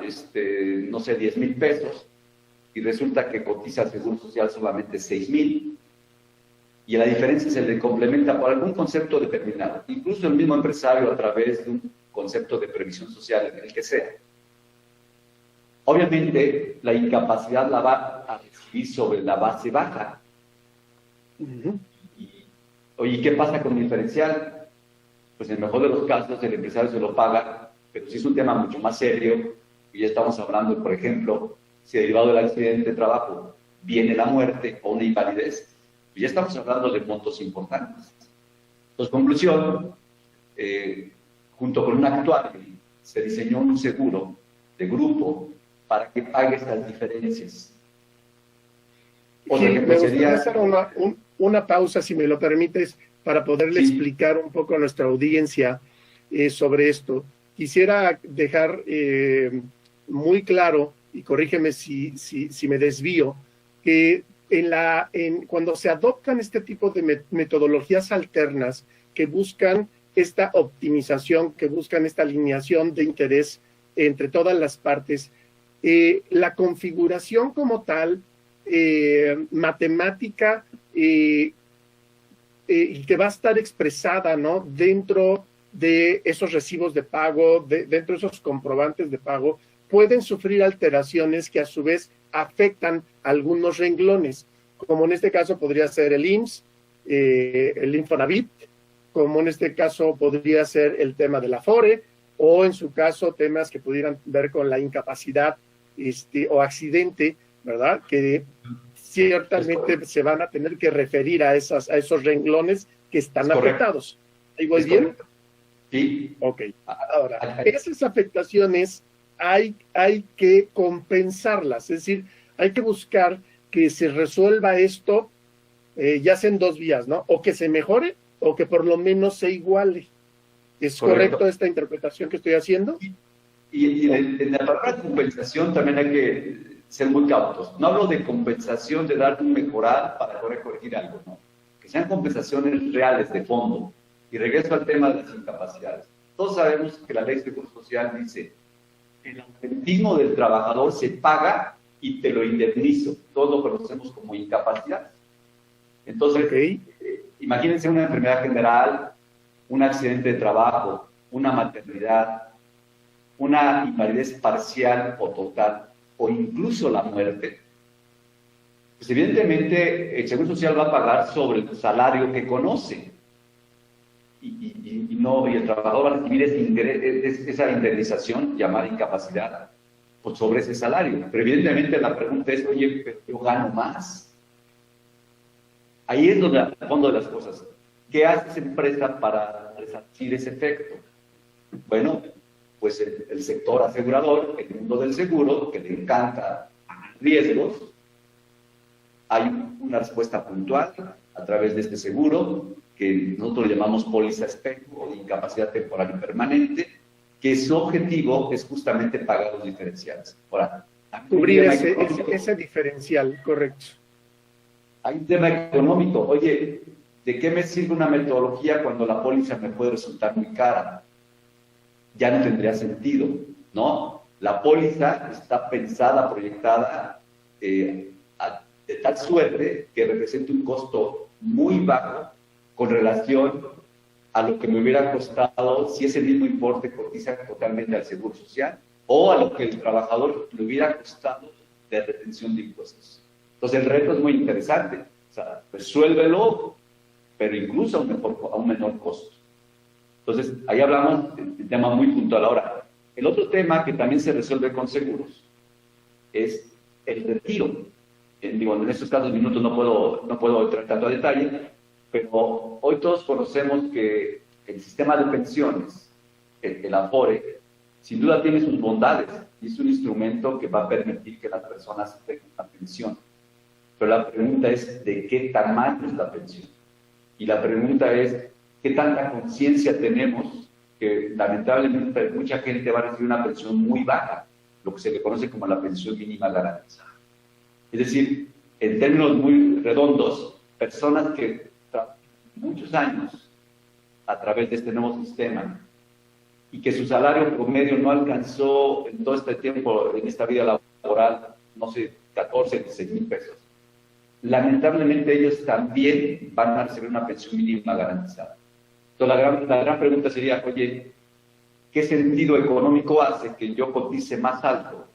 no sé, 10,000 pesos, y resulta que cotiza al Seguro Social solamente 6,000, y la diferencia se le complementa por algún concepto determinado, incluso el mismo empresario a través de un concepto de previsión social, en el que sea. Obviamente, la incapacidad la va a recibir sobre la base baja. Oye, ¿qué pasa con el diferencial? Pues en el mejor de los casos el empresario se lo paga, pero si es un tema mucho más serio, y ya estamos hablando, por ejemplo, si derivado del accidente de trabajo viene la muerte o una invalidez, pues ya estamos hablando de montos importantes. Entonces, conclusión, junto con un actuario, se diseñó un seguro de grupo para que pague estas diferencias. Otro ejemplo sería hacer una pausa, si me lo permites, para poderle explicar un poco a nuestra audiencia sobre esto. Quisiera dejar muy claro, y corrígeme si me desvío, que cuando se adoptan este tipo de metodologías alternas que buscan esta optimización, que buscan esta alineación de interés entre todas las partes, la configuración como tal, matemática, y que va a estar expresada, ¿no?, dentro de esos recibos de pago, dentro de esos comprobantes de pago, pueden sufrir alteraciones que a su vez afectan algunos renglones, como en este caso podría ser el IMSS, el Infonavit, como en este caso podría ser el tema del Afore, o en su caso temas que pudieran ver con la incapacidad o accidente, ¿verdad?, que ciertamente se van a tener que referir a esos renglones que están afectados. ¿Ahí voy bien? Correcto. Sí. Ok. Ahora, esas afectaciones hay que compensarlas, es decir, hay que buscar que se resuelva esto, ya sea en dos vías, ¿no? O que se mejore o que por lo menos se iguale. ¿Es correcto esta interpretación que estoy haciendo? Y en la palabra compensación también hay que ser muy cautos. No hablo de compensación, de dar un mejorar para poder corregir algo, ¿no? Que sean compensaciones reales de fondo. Y regreso al tema de las incapacidades. Todos sabemos que la ley de Seguro Social dice el ausentismo del trabajador se paga y te lo indemnizo. Todos lo conocemos como incapacidad. Entonces, imagínense una enfermedad general, un accidente de trabajo, una maternidad, una invalidez parcial o total, o incluso la muerte. Pues evidentemente el Seguro Social va a pagar sobre el salario que conoce. Y el trabajador va a recibir esa indemnización llamada incapacidad pues, sobre ese salario. Pero evidentemente la pregunta es, oye, pero yo gano más. Ahí es donde al fondo de las cosas. ¿Qué hace esa empresa para resarcir ese efecto? Bueno, pues el sector asegurador, el mundo del seguro, que le encanta riesgos, hay una respuesta puntual a través de este seguro, que nosotros le llamamos póliza espejo o de incapacidad temporal y permanente, que su objetivo es justamente pagar los diferenciales. Ahora, cubrir ese diferencial, correcto. Hay un tema económico. Oye, ¿de qué me sirve una metodología cuando la póliza me puede resultar muy cara? Ya no tendría sentido, ¿no? La póliza está pensada, proyectada de tal suerte que representa un costo muy bajo con relación a lo que me hubiera costado si ese mismo importe cotiza totalmente al Seguro Social o a lo que el trabajador le hubiera costado de retención de impuestos. Entonces el reto es muy interesante. O sea, resuélvelo, pero incluso a un menor costo. Entonces, ahí hablamos de un tema muy puntual. Ahora, el otro tema que también se resuelve con seguros es el retiro. Digo, en estos casos minutos no puedo entrar tanto a detalle, pero hoy todos conocemos que el sistema de pensiones, el Afore, sin duda tiene sus bondades y es un instrumento que va a permitir que las personas tengan una pensión. Pero la pregunta es, ¿de qué tamaño es la pensión? Y la pregunta es, ¿qué tanta conciencia tenemos que lamentablemente mucha gente va a recibir una pensión muy baja, lo que se le conoce como la pensión mínima garantizada? Es decir, en términos muy redondos, personas que trabajan muchos años a través de este nuevo sistema y que su salario promedio no alcanzó en todo este tiempo, en esta vida laboral, no sé, 14, 16 mil pesos. Lamentablemente ellos también van a recibir una pensión mínima garantizada. Entonces la gran pregunta sería, oye, ¿qué sentido económico hace que yo cotice más alto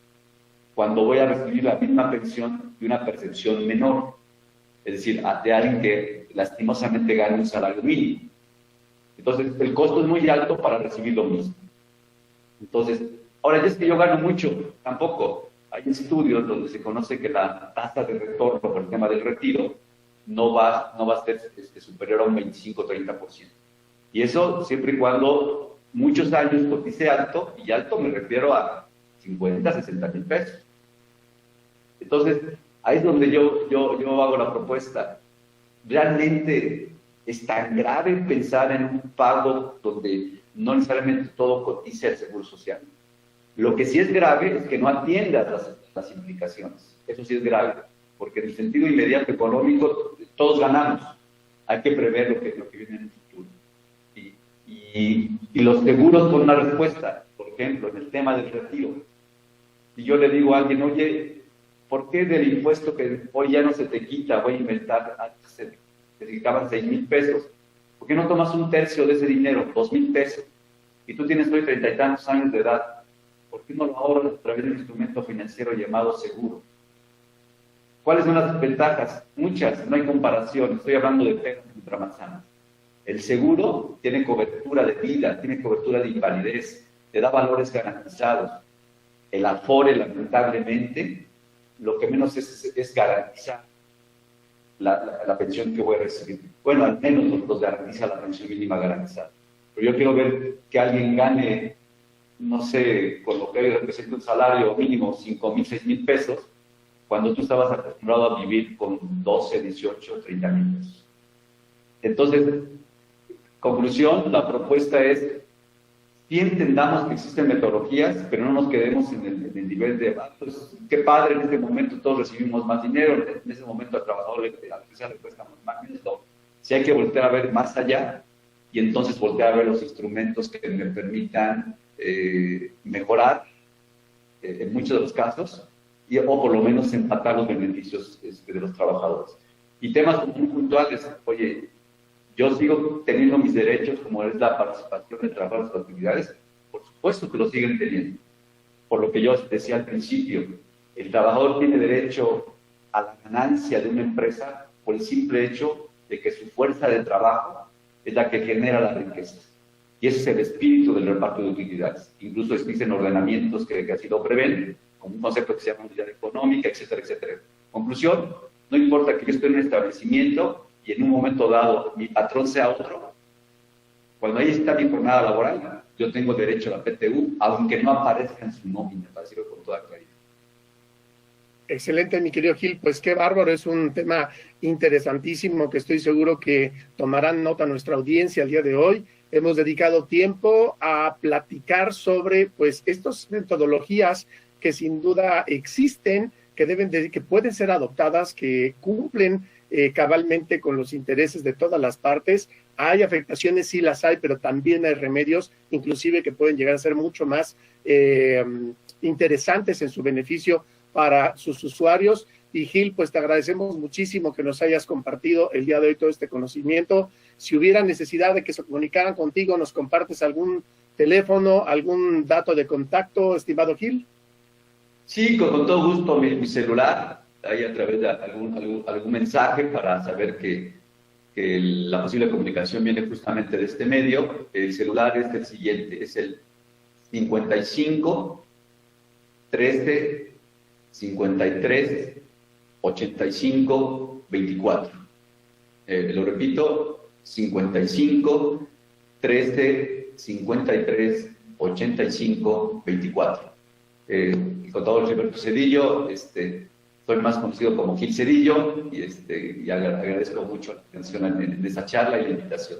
cuando voy a recibir la misma pensión de una percepción menor, es decir, de alguien que lastimosamente gana un salario mínimo. Entonces, el costo es muy alto para recibir lo mismo. Entonces, ahora, ya es que yo gano mucho, tampoco. Hay estudios donde se conoce que la tasa de retorno por el tema del retiro no va a ser superior a un 25-30%. Y eso siempre y cuando muchos años cotice alto, y alto me refiero a 50-60 mil pesos. Entonces, ahí es donde yo hago la propuesta. ¿Realmente es tan grave pensar en un pago donde no necesariamente todo cotice al Seguro Social? Lo que sí es grave es que no atiendas las implicaciones. Eso sí es grave, porque en el sentido inmediato económico todos ganamos. Hay que prever lo que viene en el futuro. Y los seguros son una respuesta. Por ejemplo, en el tema del retiro. Si yo le digo a alguien, oye, ¿por qué del impuesto que hoy ya no se te quita, voy a inventar, antes se dedicaban 6,000 pesos, ¿por qué no tomas un tercio de ese dinero, 2,000 pesos? Y tú tienes hoy 30 y tantos años de edad, ¿por qué no lo ahorras a través de un instrumento financiero llamado seguro? ¿Cuáles son las ventajas? Muchas, no hay comparación, estoy hablando de peras contra manzanas. El seguro tiene cobertura de vida, tiene cobertura de invalidez, te da valores garantizados. El Afore, lamentablemente, lo que menos es garantizar la pensión que voy a recibir. Bueno, al menos nos garantiza la pensión mínima garantizada. Pero yo quiero ver que alguien gane, no sé, con lo que hoy representa un salario mínimo, 5,000, 6,000 pesos, cuando tú estabas acostumbrado a vivir con 12, 18, 30 mil pesos. Entonces, conclusión, la propuesta es, sí entendamos que existen metodologías, pero no nos quedemos en el nivel de, pues, qué padre, en este momento todos recibimos más dinero, en ese momento al trabajador a la empresa le cuesta más dinero. Si hay que voltear a ver más allá, y entonces voltear a ver los instrumentos que me permitan mejorar en muchos de los casos, o por lo menos empatar los beneficios de los trabajadores. Y temas muy puntuales, oye, yo sigo teniendo mis derechos, como es la participación de trabajadores en las actividades, por supuesto que lo siguen teniendo. Por lo que yo decía al principio, el trabajador tiene derecho a la ganancia de una empresa por el simple hecho de que su fuerza de trabajo es la que genera la riqueza. Y ese es el espíritu del reparto de utilidades. Incluso existen ordenamientos que así lo prevén, como un concepto que se llama unidad económica, etcétera, etcétera. Conclusión, no importa que yo esté en un establecimiento y en un momento dado mi patrón sea otro, cuando ahí está mi jornada laboral, yo tengo derecho a la PTU, aunque no aparezca en su nómina, para decirlo con toda claridad. Excelente, mi querido Gil, pues qué bárbaro, es un tema interesantísimo que estoy seguro que tomarán nota nuestra audiencia el día de hoy. Hemos dedicado tiempo a platicar sobre pues estas metodologías que sin duda existen, que pueden ser adoptadas, que cumplen cabalmente con los intereses de todas las partes. Hay afectaciones, sí las hay, pero también hay remedios, inclusive que pueden llegar a ser mucho más interesantes en su beneficio para sus usuarios. Y Gil, pues te agradecemos muchísimo que nos hayas compartido el día de hoy todo este conocimiento. Si hubiera necesidad de que se comunicaran contigo, ¿nos compartes algún teléfono, algún dato de contacto, estimado Gil? Sí, con todo gusto, mi celular, ahí a través de algún mensaje para saber que la posible comunicación viene justamente de este medio. El celular es el siguiente, es el 55 13 53 85 24. Lo repito, 55 13 53 85 24. El contador Gilberto Cedillo, soy más conocido como Gil Cedillo, y agradezco mucho la atención en esa charla y la invitación.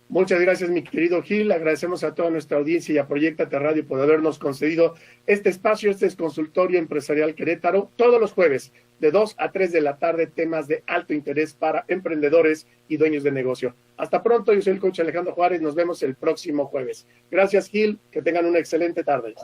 Muchas gracias, mi querido Gil. Agradecemos a toda nuestra audiencia y a Proyectate Radio por habernos concedido este espacio. Este es Consultorio Empresarial Querétaro, todos los jueves, de 2 a 3 de la tarde, temas de alto interés para emprendedores y dueños de negocio. Hasta pronto, yo soy el coach Alejandro Juárez, nos vemos el próximo jueves. Gracias, Gil, que tengan una excelente tarde.